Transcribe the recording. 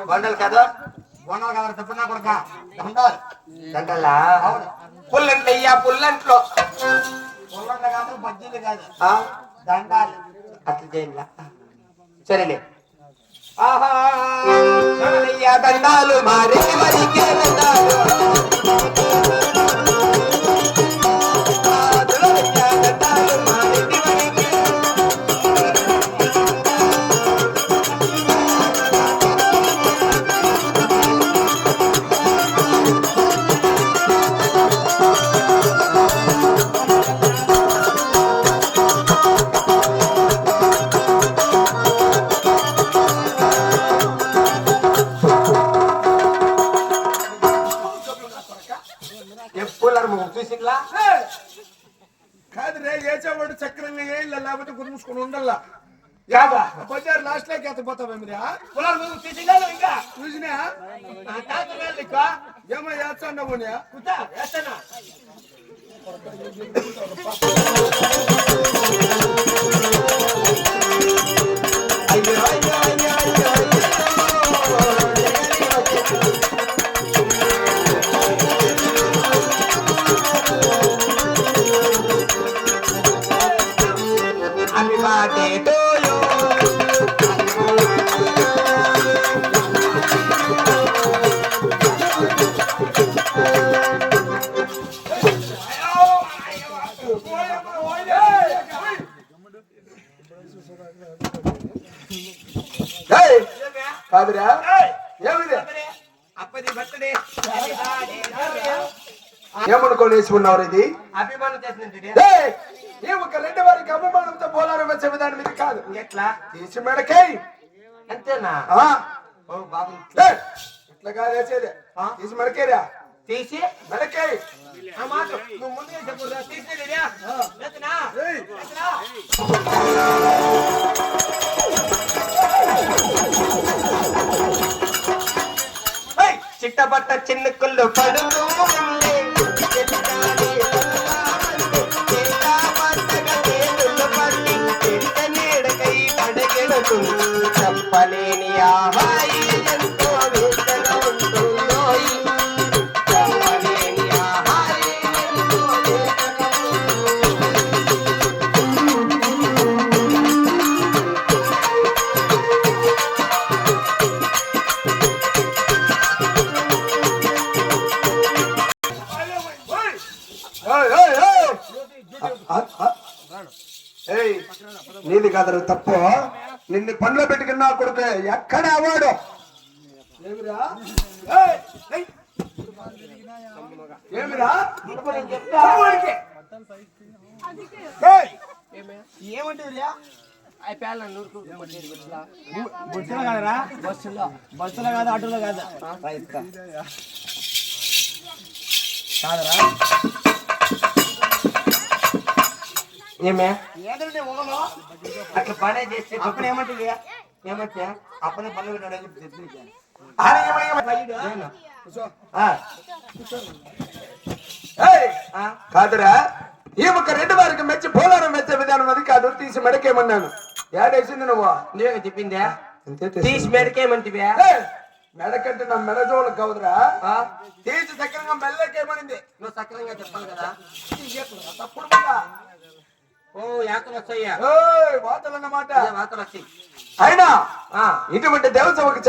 బండలు కదా బోనాలు కదా చెప్పినా కొడుక దండాలు దండలా పుల్లంట్లు అయ్యా పుల్లంట్లో పుల్లంట కాదు బజ్జీలు కాదు దండాలు అట్లా చేయాల సరేలే ఆహా దండాలు మారే మరికే దండాలు కాదు రే ఏచేవాడు చక్రంగా వేయాల లేకపోతే గుర్musకొని ఉండాల బజార్ లాస్ట్ లోకి ఎత్తపోతావా మీరు ఇంకా చూసినా ఏమో వేస్తాండా పోనీ అయ్యో అయ్యో అయ్యో అయ్యో కాదురా ఏమనుకోని వేసుకున్నారు ఇది అభిమానం చేసిన ఒక రెండు వారికి అభిమానంతో పోలారం వచ్చే విధానం ఇది కాదు ఎట్లా తీసి మెడకే అంతేనా బాబు ఇట్లా కాదు వేసేది తీసి మెడకేరా తీసి మెడకే నువ్వు ముందుగా చెప్పు తీసేదిరా చిట్టబట్ట చిన్నకుళ్ళు పడుతూ చెప్పలేని ఆహాయి ఎంతో వేదన ఉంటుందో చెప్పలేని ఆహాయి ఎంతో నీది కాదు తప్పు నిన్ను పనులు పెట్టుకున్నా కొడుకు ఎక్కడ అవాడు ఏమిరా ఏమంటే బస్సులో కాదరా బస్సులో కాదు ఆటోలో కాదు కాదరా ఏమే అట్లా పనే చేస్తే అప్పుడు ఏమంటుంది ఏమంటే అప్పుడే పనులు కాదురా ఈ ఒక రెండు వారికి మెచ్చి పోలారం మెచ్చే విధానం అది కాదు తీసి మెడకేమన్నాను ఏడేసింది నువ్వు నీవే చెప్పిందే తీసి మెడకేమంటివే మెడకంటే నా మెడజోళ్ళకి కాదురా తీసి సక్రంగా మెల్లకేమనింది నువ్వు సక్రంగా చెప్పాలి కదా తప్పుడు ఓ యాతలు వస్తాయ్యా వాతలు అన్నమాట వాతలు వస్తాయి అయినా ఇటువంటి దేవసభకు